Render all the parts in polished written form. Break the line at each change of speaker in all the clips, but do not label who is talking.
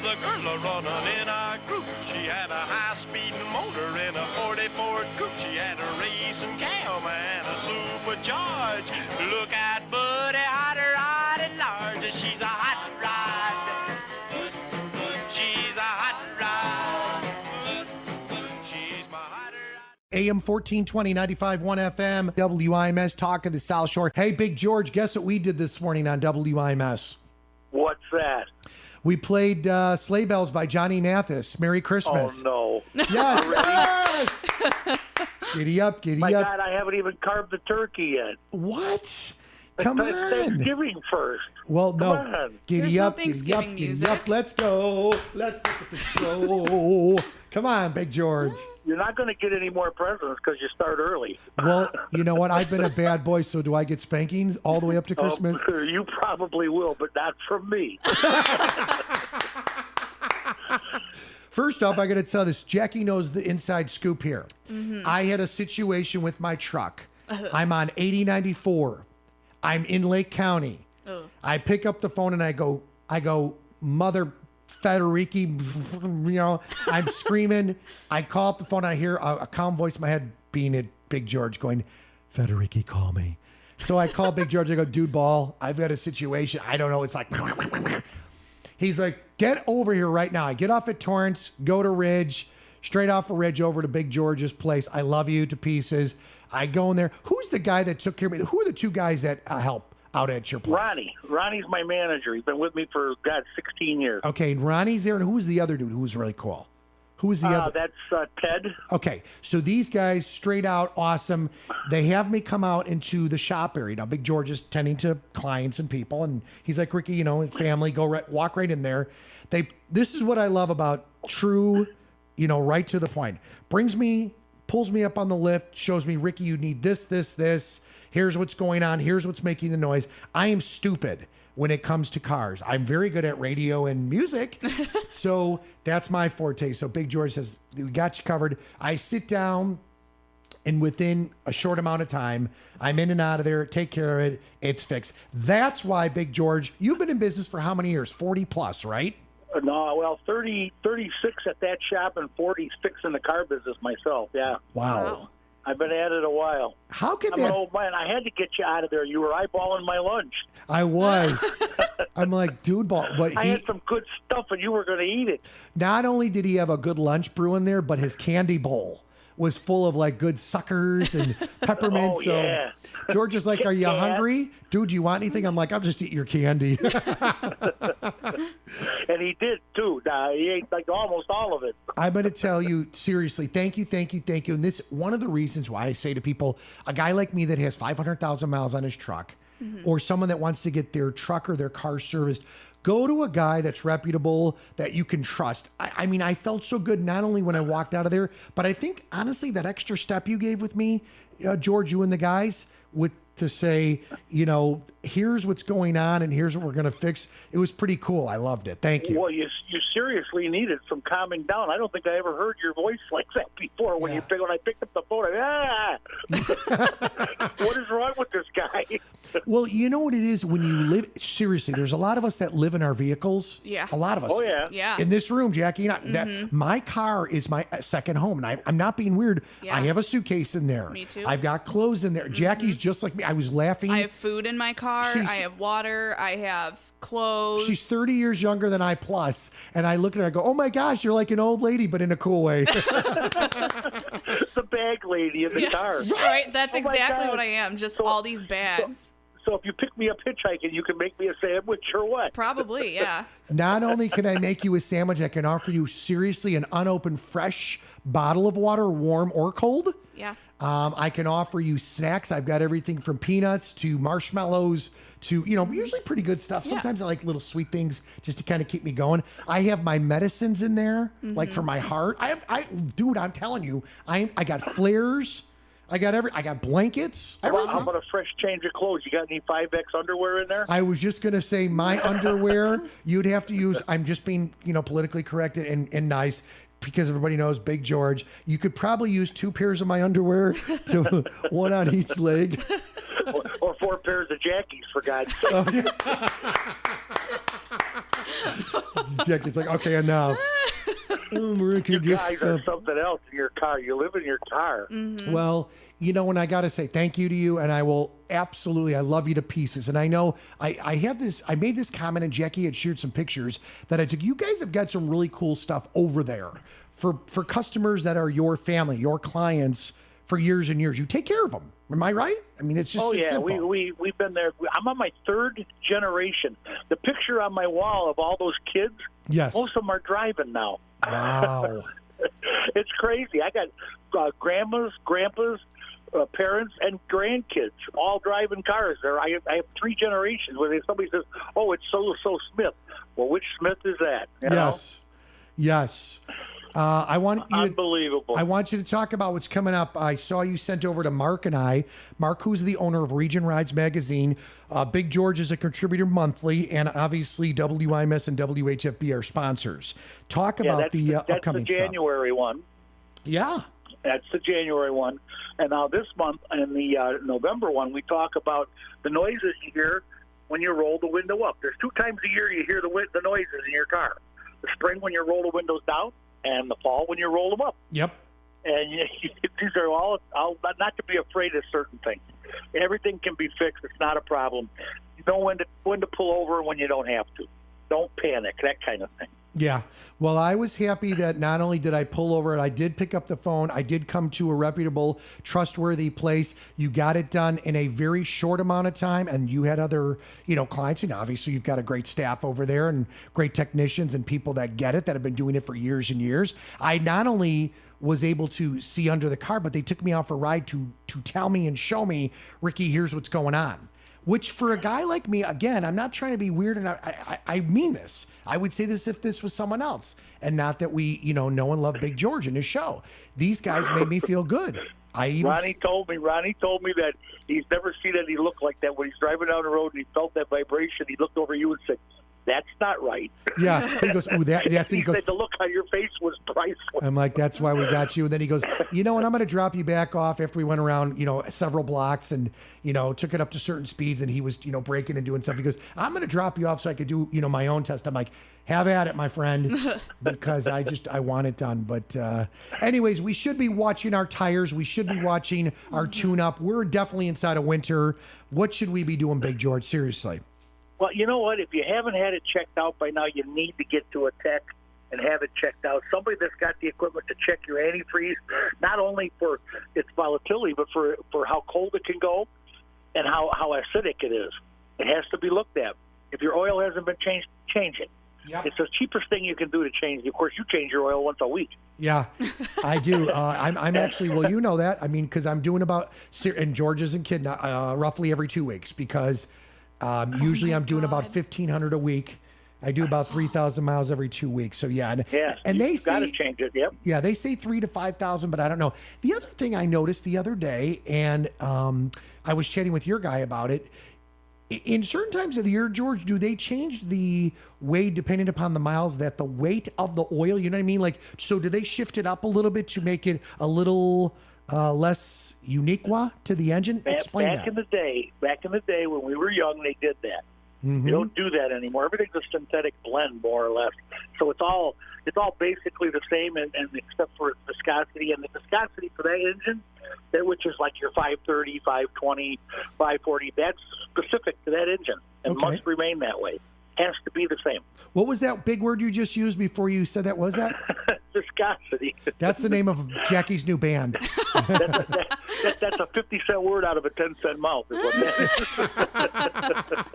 a girl a-running in a group. She had a high-speed motor in a 40 Ford coupe. She had a racing cam and a supercharged. Look at Buddy, hot rod at large. She's a hot rod. She's a hot rod. She's my hot rod.
AM 1420, 95.1 FM, WIMS, Talk of the South Shore. Hey, Big George, guess what we did this morning on WIMS?
What's that?
We played Sleigh Bells by Johnny Mathis. Merry Christmas.
Oh, no.
Yes! Yes! Giddy up, giddy
My
up.
God, I haven't even carved the turkey yet.
What? Come
It's
on.
Thanksgiving first.
Well, no.
Come on.
Giddy
There's no
up, giddy up,
Thanksgiving
giddy
music.
up. Let's go. Let's look at the show. Come on, Big George.
You're not going to get any more presents because you start early.
Well, you know what? I've been a bad boy, so do I get spankings all the way up to Christmas?
Oh, you probably will, but not from me.
First off, I got to tell this. Jackie knows the inside scoop here. I had a situation with my truck. I'm on 8094. I'm in Lake County. I pick up the phone and I go, Mother Federighi, I'm screaming. I call up the phone. I hear a calm voice in my head being at Big George going, Federighi, call me. So I call Big George. I go, dude, ball, I've got a situation. I don't know. It's like, he's like, get over here right now. I get off at Torrance, go to Ridge, straight off of Ridge over to Big George's place. I love you to pieces. I go in there. Who's the guy that took care of me? Who are the two guys that help out at your place?
Ronnie. Ronnie's my manager. He's been with me for, 16 years.
Okay, and Ronnie's there. And who's the other dude who's really cool? Who's the other?
That's Ted.
Okay, so these guys, straight out, awesome. They have me come out into the shop area. Now, Big George is tending to clients and people, and he's like, Ricky, family, go walk right in there. This is what I love about true, right to the point. Pulls me up on the lift, shows me, Ricky, you need this, this, this. Here's what's going on. Here's what's making the noise. I am stupid when it comes to cars. I'm very good at radio and music. So that's my forte. So Big George says, we got you covered. I sit down, and within a short amount of time, I'm in and out of there, take care of it, it's fixed. That's why, Big George, you've been in business for how many years? 40 plus, right?
No, well, 36 at that shop and 46 in the car business myself, yeah.
Wow.
I've been at it a while.
How could
I'm an old man. I had to get you out of there. You were eyeballing my lunch.
I was. I'm like, dude, but
I had some good stuff, and you were going to eat it.
Not only did he have a good lunch brewing there, but his candy bowl was full of like good suckers and peppermint.
Oh, yeah.
George is like, are you hungry? Dude, do you want anything? I'm like, I'll just eat your candy.
And he did, too. He ate like almost all of it.
I'm going to tell you, seriously, thank you. And this one of the reasons why I say to people, a guy like me that has 500,000 miles on his truck, or someone that wants to get their truck or their car serviced, go to a guy that's reputable, that you can trust. I mean, I felt so good not only when I walked out of there, but I think, honestly, that extra step you gave with me, George, you and the guys, to say, here's what's going on and here's what we're going to fix. It was pretty cool. I loved it. Thank you.
Well, you seriously needed some calming down. I don't think I ever heard your voice like that before. When I picked up the phone, what is wrong with this guy?
Well, you know what it is when you live, seriously, there's a lot of us that live in our vehicles.
Yeah.
A lot of us.
Oh, yeah.
Yeah.
In this room, Jackie, that my car is my second home. And I'm not being weird.
Yeah.
I have a suitcase in there.
Me too.
I've got clothes in there. Jackie's just like me. I was laughing.
I have food in my car. I have water. I have clothes.
She's 30 years younger than I plus. And I look at her, I go, oh my gosh, you're like an old lady, but in a cool way.
The bag lady in the car.
Right. That's
Oh my
exactly
God.
what I am. Just all these bags.
So if you pick me up hitchhiking, you can make me a sandwich or what?
Probably, yeah.
Not only can I make you a sandwich, I can offer you seriously an unopened fresh bottle of water, warm or cold.
Yeah.
I can offer you snacks. I've got everything from peanuts to marshmallows to, usually pretty good stuff. Sometimes I like little sweet things just to kind of keep me going. I have my medicines in there, like for my heart. Dude, I'm telling you, I got flares. I got blankets.
How about a fresh change of clothes? You got any 5X underwear in there?
I was just going to say my underwear, you'd have to use, I'm just being, politically correct and nice, because everybody knows Big George. You could probably use 2 pairs of my underwear, to one on each leg.
Or 4 pairs of Jackies, for God's sake.
Jackie's like, okay, enough.
You guys are something else in your car. You live in your car.
Mm-hmm.
Well, and I got to say thank you to you, and I will absolutely, I love you to pieces. And I know I made this comment, and Jackie had shared some pictures that I took. You guys have got some really cool stuff over there for customers that are your family, your clients for years and years. You take care of them. Am I right? I mean, it's just simple.
We've been there. I'm on my third generation. The picture on my wall of all those kids,
yes,
most of them are driving now.
Wow.
It's crazy. I got grandmas, grandpas, parents, and grandkids all driving cars. I have three generations where somebody says, "Oh, it's so Smith." Well, which Smith is that? You know?
Yes. I want you
Unbelievable.
I want you to talk about what's coming up. I saw you sent over to Mark and I. Mark, who's the owner of Region Rides Magazine. Big George is a contributor monthly, and obviously WIMS and WHFB are sponsors. Talk about the upcoming
stuff. That's the January one.
Yeah.
That's the January one. And now this month, in the November one, we talk about the noises you hear when you roll the window up. There's 2 times a year you hear the noises in your car. The spring when you roll the windows down, and the fall when you roll them up.
Yep.
And these are all not to be afraid of certain things. Everything can be fixed. It's not a problem. You know when to pull over and when you don't have to. Don't panic, that kind of thing.
Yeah. Well, I was happy that not only did I pull over it, I did pick up the phone. I did come to a reputable, trustworthy place. You got it done in a very short amount of time, and you had other, clients, and obviously you've got a great staff over there and great technicians and people that get it, that have been doing it for years and years. I not only was able to see under the car, but they took me out for a ride to tell me and show me, Ricky, here's what's going on. Which for a guy like me, again, I'm not trying to be weird, and I mean this. I would say this if this was someone else, and not that we, know and love Big George in his show. These guys made me feel good. Ronnie told me
that he's never seen any look like that when he's driving down the road and he felt that vibration. He looked over you and said, "That's not right."
Yeah. He goes, "Oh, that's."
He said the look on your face was priceless.
I'm like, "That's why we got you." And then he goes, "You know what? I'm going to drop you back off." After we went around, several blocks and took it up to certain speeds, and he was braking and doing stuff. He goes, "I'm going to drop you off so I could do my own test." I'm like, "Have at it, my friend," because I want it done. But anyways, we should be watching our tires. We should be watching our tune-up. We're definitely inside of winter. What should we be doing, Big George? Seriously.
Well, you know what? If you haven't had it checked out by now, you need to get to a tech and have it checked out. Somebody that's got the equipment to check your antifreeze, not only for its volatility, but for how cold it can go and how acidic it is. It has to be looked at. If your oil hasn't been changed, change it. Yep. It's the cheapest thing you can do to change. Of course, you change your oil once a week.
Yeah, I do. I'm actually, well, you know that. I mean, because I'm doing about, and George isn't kidding, roughly every 2 weeks, because usually I'm doing about 1,500 a week. I do about 3,000 miles every 2 weeks. So yeah, and they say,
gotta change it. Yep.
Yeah, they say 3,000 to 5,000, but I don't know. The other thing I noticed the other day, and I was chatting with your guy about it. In certain times of the year, George, do they change the weight depending upon the miles, that the weight of the oil? You know what I mean? Like, so do they shift it up a little bit to make it a little less unique to the engine? Explain that.
Back in the day when we were young, they did that. Mm-hmm. They don't do that anymore. Everything's a synthetic blend, more or less. So it's all basically the same, and except for its viscosity. And the viscosity for that engine, which is like your 530, 520, 540, that's specific to that engine and must remain that way. Has to be the same.
What was that big word you just used before you said that? What was that?
Viscosity.
That's the name of Jackie's new band.
That's a 50-cent word out of a 10-cent mouth. Is what that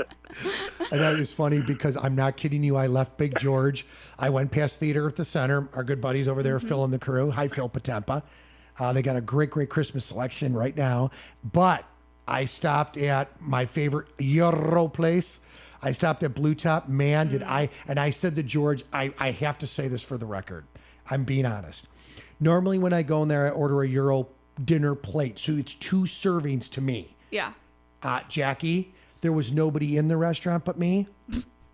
is.
And that is funny because I'm not kidding you. I left Big George. I went past Theater at the Center. Our good buddies over there, Phil and the crew. Hi, Phil Patempa. They got a great Christmas selection right now. But I stopped at my favorite Euro place. I stopped at Blue Top. Man, did I. And I said to George, I have to say this for the record. I'm being honest. Normally when I go in there, I order a Euro dinner plate. So it's 2 servings to me.
Yeah.
Jackie, there was nobody in the restaurant but me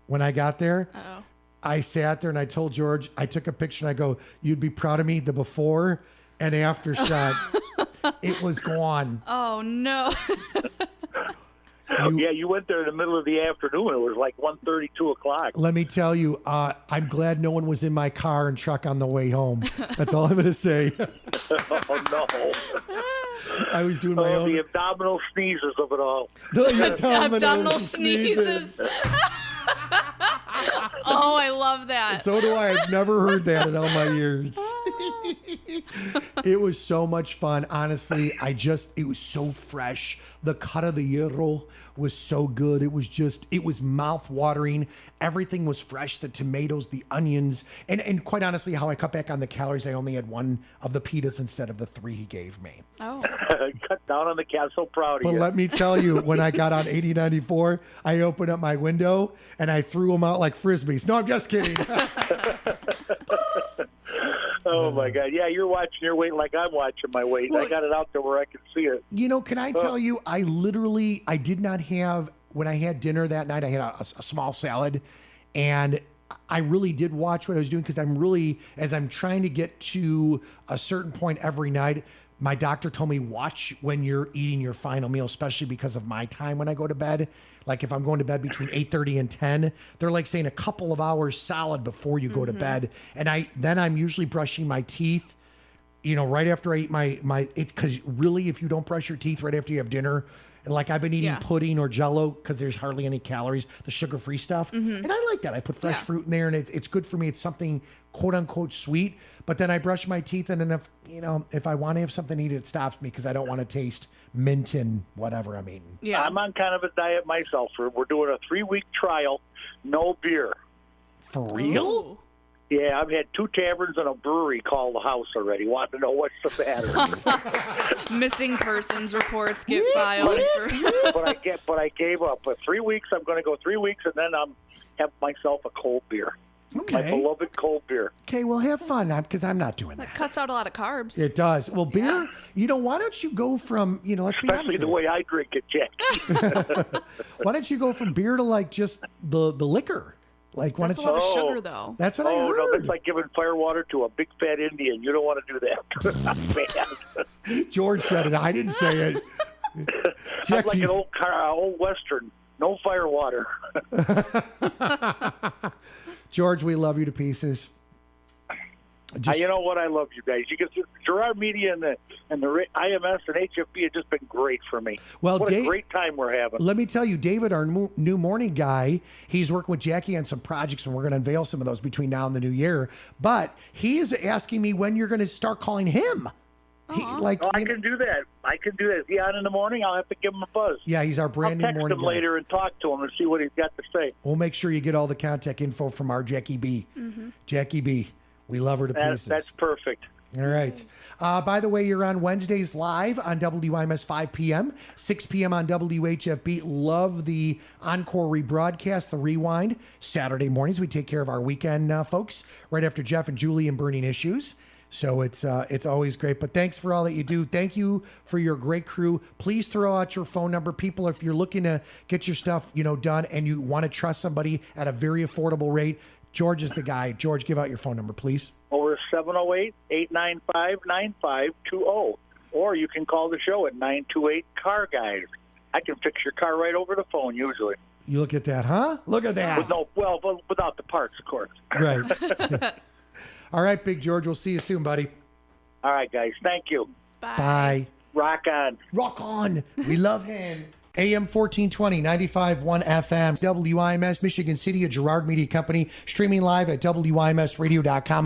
when I got there.
Uh-oh.
I sat there and I told George, I took a picture and I go, "You'd be proud of me, the before and after shot." It was gone.
Oh, no.
You went there in the middle of the afternoon. It was like 1:30, 2 o'clock.
Let me tell you, I'm glad no one was in my car and truck on the way home. That's all I'm going to say.
Oh, no.
I was doing my own.
The abdominal sneezes of it all.
The
Abdominal sneezes. Oh, I love that.
So do I. I've never heard that in all my years. It was so much fun. Honestly, it was so fresh. The cut of the gyro was so good. It was mouth-watering. Everything was fresh. The tomatoes, the onions, and quite honestly, how I cut back on the calories, I only had one of the pitas instead of the 3 he gave me.
Oh.
Cut down on the cat. So proud of
But
you.
let me tell you, when I got on 8094, I opened up my window and I threw them out like Frisbees. No, I'm just kidding.
Oh, my God. Yeah, you're watching your weight like I'm watching my weight.
Well,
I got it out there where I can see it.
Can I tell you, I did not have, when I had dinner that night, I had a small salad, and I really did watch what I was doing because as I'm trying to get to a certain point every night, my doctor told me watch when you're eating your final meal, especially because of my time when I go to bed. Like if I'm going to bed between 8:30 and 10, they're like saying a couple of hours solid before you go to bed. And I'm usually brushing my teeth, right after I eat because really, if you don't brush your teeth right after you have dinner, like I've been eating pudding or Jell-O because there's hardly any calories, the sugar-free stuff. And I like that. I put fresh fruit in there, and it's good for me. It's something quote unquote sweet. But then I brush my teeth, and then if I want to have something to eat, it stops me because I don't want to taste mint and whatever I'm eating.
Yeah.
I'm on kind of a diet myself. We're doing a 3-week trial, no beer.
For real?
Ooh.
Yeah, I've had 2 taverns and a brewery call the house already. Want to know what's the matter?
Missing persons reports get filed.
But I gave up. For 3 weeks, I'm going to go 3 weeks, and then I'm have myself a cold beer.
Okay.
My beloved cold beer.
Okay, well, have fun because I'm not doing
That
that.
cuts out a lot of carbs.
It does. Well, beer, why don't you go from, let's be
Especially
honest.
the way I drink it, Jack.
Why don't you go from beer to like just the liquor? Like, why
That's a
don't
lot
you?
of sugar, though.
That's what I
Oh,
heard.
no, that's like giving firewater to a big fat Indian. You don't want to do that. Not bad.
George said it. I didn't say it.
Sounds like an old Western. No firewater.
George, we love you to pieces.
You know what? I love you guys. You can Gerard Media and the IMS and HFB have just been great for me.
Well,
what a great time we're having.
Let me tell you, David, our new morning guy, he's working with Jackie on some projects, and we're going to unveil some of those between now and the new year. But he is asking me when you're going to start calling him.
I can do that. Is he on in the morning? I'll have to give him a buzz.
Yeah, he's our brand new morning guy.
I'll text him later and talk to him and see what he's got to say.
We'll make sure you get all the contact info from our Jackie B. Mm-hmm. Jackie B. We love her to pieces.
That's perfect.
All right. By the way, you're on Wednesdays live on WIMS 5 p.m., 6 p.m. on WHFB. Love the encore rebroadcast, the rewind. Saturday mornings, we take care of our weekend folks right after Jeff and Julie and Burning Issues. So it's always great. But thanks for all that you do. Thank you for your great crew. Please throw out your phone number. People, if you're looking to get your stuff done and you want to trust somebody at a very affordable rate, George is the guy. George, give out your phone number, please.
Over 708-895-9520. Or you can call the show at 928-CAR-GUYS. I can fix your car right over the phone usually.
You look at that, huh? Look at that.
Without the parts, of course.
Right. All right, Big George. We'll see you soon, buddy.
All right, guys. Thank you.
Bye.
Bye.
Rock on.
Rock on. We love him. AM 1420, 95.1 FM, WIMS, Michigan City, a Gerard Media Company, streaming live at WIMSradio.com.